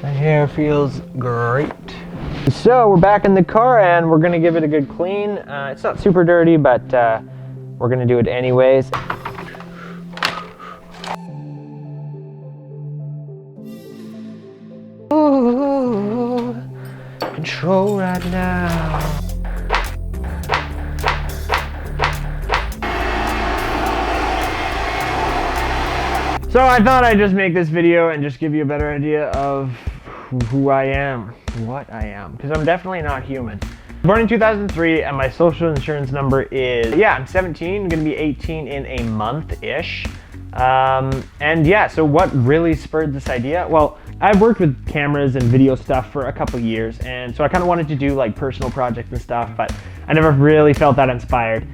My hair feels great. So we're back in the car and we're gonna give it a good clean. It's not super dirty, but we're gonna do it anyways. Ooh, control right now. So I thought I'd just make this video and just give you a better idea of who I am, what I am, because I'm definitely not human. Born in 2003 and my social insurance number is, I'm 17, gonna be 18 in a month-ish. And yeah, so what really spurred this idea? Well, I've worked with cameras and video stuff for a couple years, and so I kind of wanted to do like personal projects and stuff, but I never really felt that inspired.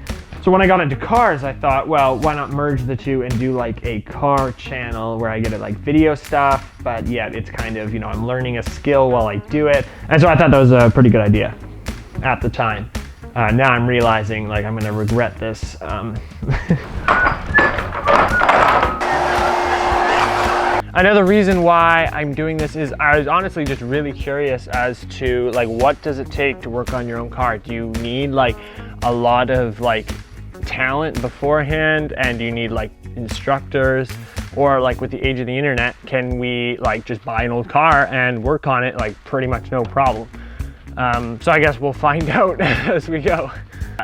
So when I got into cars, I thought, well, why not merge the two and do like a car channel where I get it like video stuff, but yeah, it's kind of, I'm learning a skill while I do it. And so I thought that was a pretty good idea at the time. Now I'm realizing like I'm gonna regret this. Another reason why I'm doing this is I was honestly just really curious as to like, what does it take to work on your own car? Do you need like a lot of like talent beforehand, and do you need like instructors, or like with the age of the internet, can we like just buy an old car and work on it like pretty much no problem? So I guess we'll find out as we go.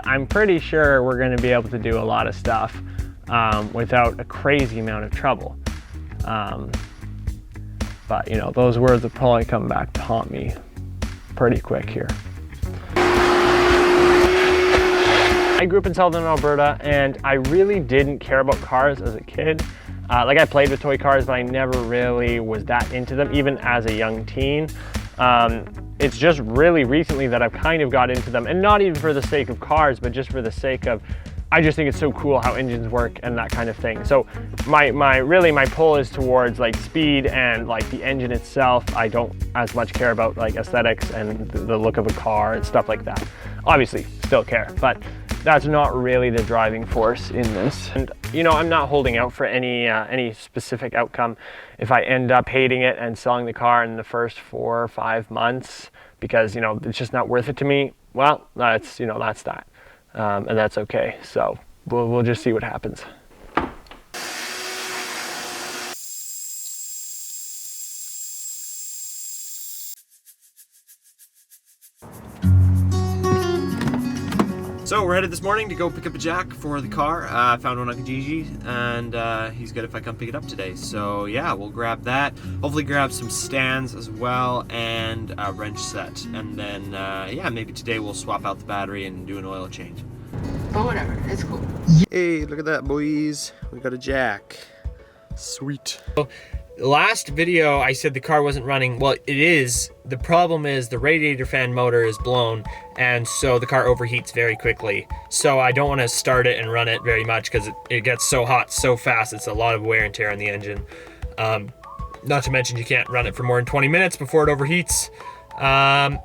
I'm pretty sure we're going to be able to do a lot of stuff without a crazy amount of trouble. But those words will probably come back to haunt me pretty quick here. I grew up in Southern Alberta and I really didn't care about cars as a kid. Like I played with toy cars, but I never really was that into them, even as a young teen. It's just really recently that I've kind of got into them, and not even for the sake of cars, but just for the sake of, I just think it's so cool how engines work and that kind of thing. So my pull is towards like speed and like the engine itself. I don't as much care about like aesthetics and the look of a car and stuff like that. Obviously still care, but that's not really the driving force in this. And I'm not holding out for any specific outcome. If I end up hating it and selling the car in the first 4 or 5 months because it's just not worth it to me, well, that's that's that. And that's okay. So we'll just see what happens. So we're headed this morning to go pick up a jack for the car. I found one on Kijiji, and he's good if I come pick it up today. So yeah, we'll grab that. Hopefully grab some stands as well and a wrench set. And then maybe today we'll swap out the battery and do an oil change. But whatever, it's cool. Hey, look at that, boys. We got a jack. Sweet. Last video I said the car wasn't running. Well, it is. The problem is the radiator fan motor is blown, and so the car overheats very quickly. So I don't want to start it and run it very much because it gets so hot so fast. It's a lot of wear and tear on the engine. Not to mention you can't run it for more than 20 minutes before it overheats.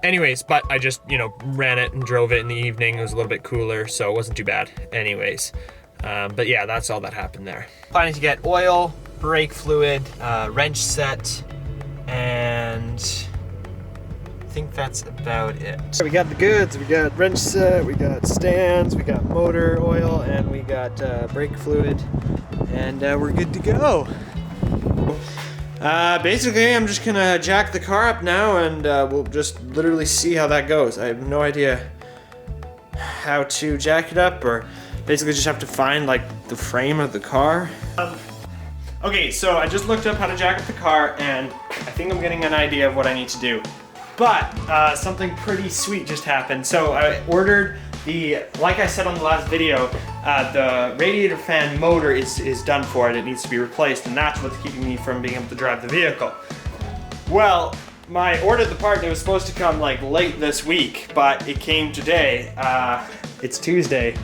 Anyways, but I just ran it and drove it in the evening. It was a little bit cooler, so it wasn't too bad anyways. But yeah, that's all that happened there. Planning to get oil, brake fluid, wrench set, and I think that's about it. We got the goods. We got wrench set, we got stands, we got motor oil, and we got brake fluid, and we're good to go. Basically, I'm just gonna jack the car up now, and we'll just literally see how that goes. I have no idea how to jack it up, or basically just have to find like the frame of the car. Okay, so I just looked up how to jack up the car, and I think I'm getting an idea of what I need to do. But something pretty sweet just happened. So I ordered like I said on the last video, the radiator fan motor is done for it. It needs to be replaced, and that's what's keeping me from being able to drive the vehicle. Well, I ordered the part that was supposed to come like late this week, but it came today. It's Tuesday,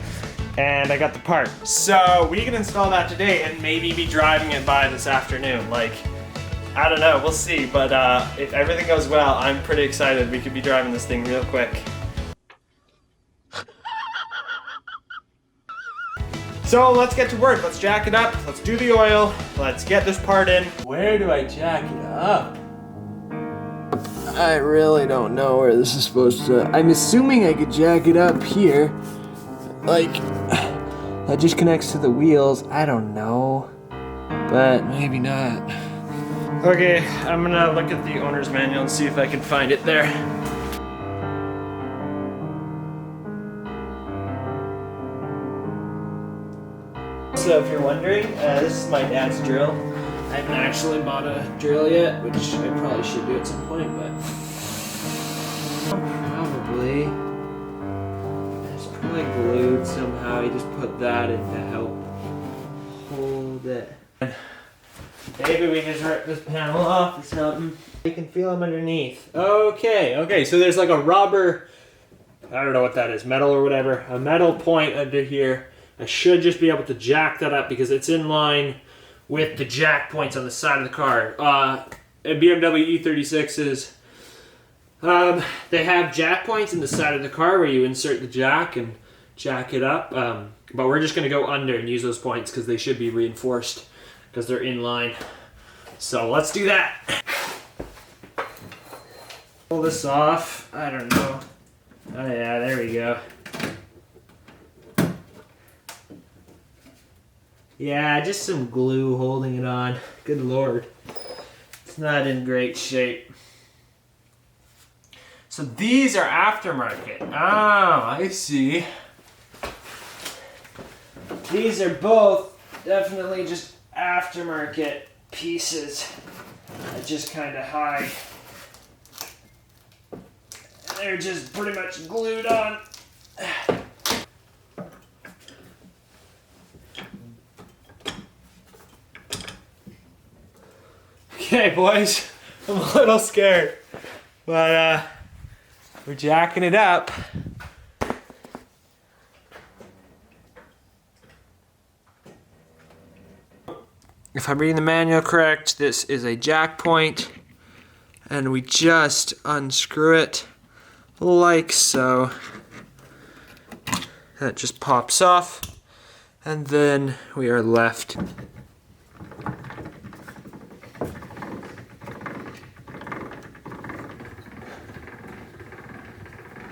and I got the part. So we can install that today and maybe be driving it by this afternoon. Like, I don't know, we'll see. But if everything goes well, I'm pretty excited. We could be driving this thing real quick. So let's get to work. Let's jack it up. Let's do the oil. Let's get this part in. Where do I jack it up? I really don't know where this is supposed to... I'm assuming I could jack it up here. Like, that just connects to the wheels. I don't know. But maybe not. Okay, I'm gonna look at the owner's manual and see if I can find it there. So if you're wondering, this is my dad's drill. I haven't actually bought a drill yet, which I probably should do at some point, but probably it's probably glued somehow. You just put that in to help hold it. Maybe we just rip this panel off or something. You can feel them underneath. Okay, so there's like a rubber, I don't know what that is, metal or whatever, a metal point under here. I should just be able to jack that up because it's in line with the jack points on the side of the car. BMW E36s, they have jack points in the side of the car where you insert the jack and jack it up. But we're just gonna go under and use those points because they should be reinforced because they're in line. So let's do that. Pull this off, I don't know. Oh yeah, there we go. Yeah, just some glue holding it on. Good lord. It's not in great shape. So these are aftermarket. Oh, I see. These are both definitely just aftermarket pieces that just kind of hide. They're just pretty much glued on. Okay, boys, I'm a little scared, but we're jacking it up. If I'm reading the manual correct, this is a jack point, and we just unscrew it like so. That just pops off, and then we are left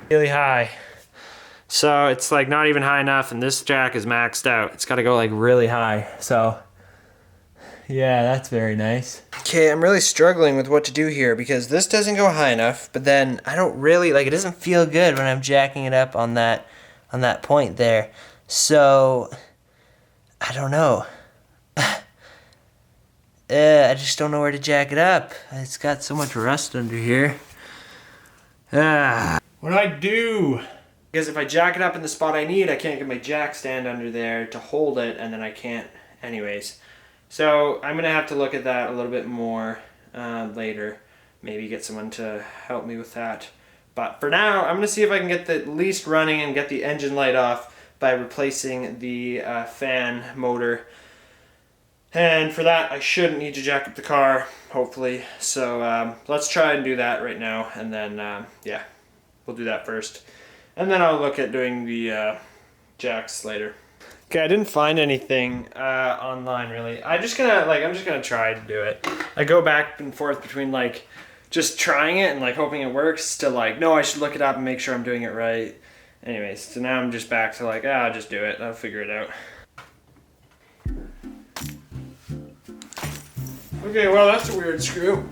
really high. So it's like not even high enough, and this jack is maxed out. It's got to go like really high. So yeah, that's very nice. Okay, I'm really struggling with what to do here because this doesn't go high enough, but then I don't really like it. Doesn't feel good when I'm jacking it up on that point there. So I don't know. I just don't know where to jack it up. It's got so much rust under here. What do I do? Because if I jack it up in the spot I need, I can't get my jack stand under there to hold it, and then I can't anyways. So I'm going to have to look at that a little bit more later. Maybe get someone to help me with that. But for now, I'm going to see if I can get the at least running and get the engine light off by replacing the fan motor. And for that, I shouldn't need to jack up the car, hopefully. So let's try and do that right now, and then yeah. We'll do that first, and then I'll look at doing the jacks later. Okay, I didn't find anything online really. I'm just gonna try to do it. I go back and forth between like just trying it and like hoping it works to like no, I should look it up and make sure I'm doing it right. Anyways, so now I'm just back to like I'll just do it. I'll figure it out. Okay, well that's a weird screw.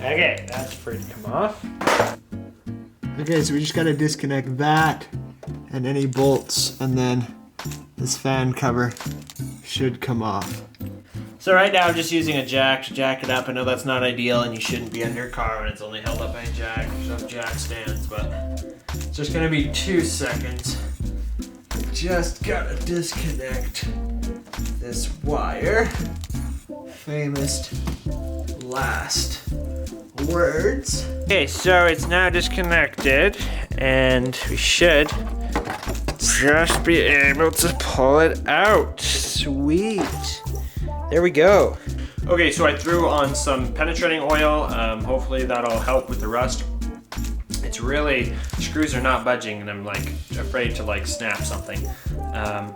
Okay, that's free to come off. Okay, so we just gotta disconnect that and any bolts, and then this fan cover should come off. So right now I'm just using a jack to jack it up. I know that's not ideal and you shouldn't be under a car when it's only held up by a jack. There's no jack stands, but it's just gonna be 2 seconds. I just gotta disconnect this wire. Famous last words. Okay, so it's now disconnected and we should just be able to pull it out. Sweet. There we go. Okay, so I threw on some penetrating oil. Hopefully that'll help with the rust. It's really, screws are not budging and I'm like afraid to like snap something.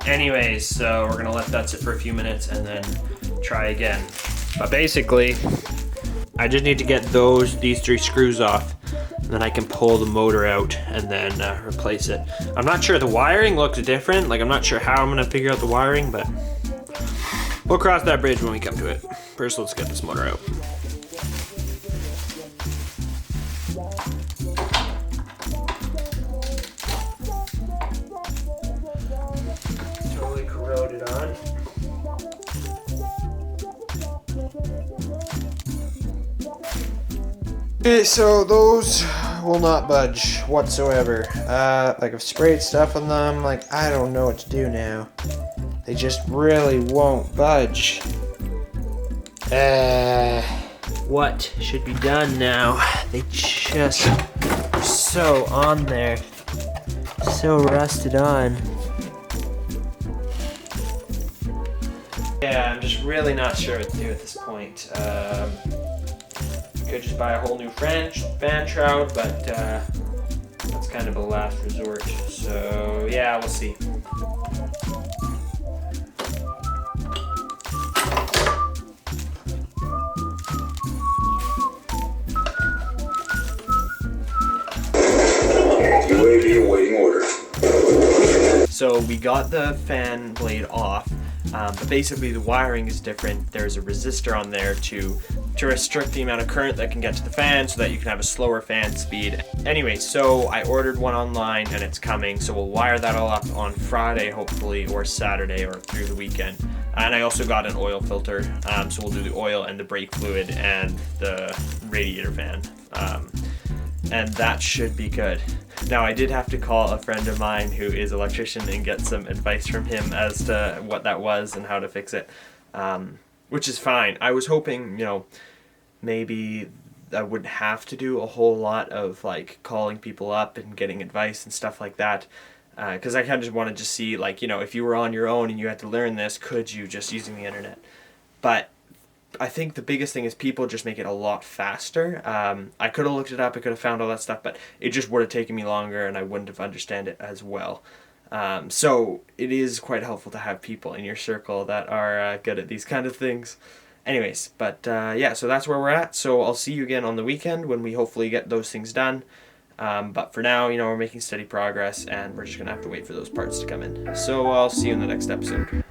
Anyways, so we're gonna let that sit for a few minutes and then try again. But basically, I just need to get these 3 screws off, and then I can pull the motor out and then replace it. I'm not sure, the wiring looks different. Like, I'm not sure how I'm gonna figure out the wiring, but we'll cross that bridge when we come to it. First, let's get this motor out. Totally corroded on. Okay, so those will not budge whatsoever. Like I've sprayed stuff on them, like I don't know what to do now. They just really won't budge. What should be done now? They just are so on there. So rusted on. Yeah, I'm just really not sure what to do at this point. Could just buy a whole new fan shroud, but that's kind of a last resort. So yeah, we'll see. UAV awaiting orders. So we got the fan blade off, but basically the wiring is different. There's a resistor on there to restrict the amount of current that can get to the fan so that you can have a slower fan speed. Anyway, so I ordered one online and it's coming, so we'll wire that all up on Friday hopefully, or Saturday, or through the weekend. And I also got an oil filter, so we'll do the oil and the brake fluid and the radiator fan. And that should be good. Now, I did have to call a friend of mine who is an electrician and get some advice from him as to what that was and how to fix it, which is fine. I was hoping, you know, maybe I wouldn't have to do a whole lot of like calling people up and getting advice and stuff like that, because I kind of just wanted to see, like, you know, if you were on your own and you had to learn this, could you just using the internet? But I think the biggest thing is people just make it a lot faster. I could have looked it up, I could have found all that stuff, but it just would have taken me longer and I wouldn't have understand it as well. So it is quite helpful to have people in your circle that are good at these kind of things. Anyways, but yeah, so that's where we're at. So I'll see you again on the weekend when we hopefully get those things done. But for now, you know, we're making steady progress and we're just going to have to wait for those parts to come in. So I'll see you in the next episode.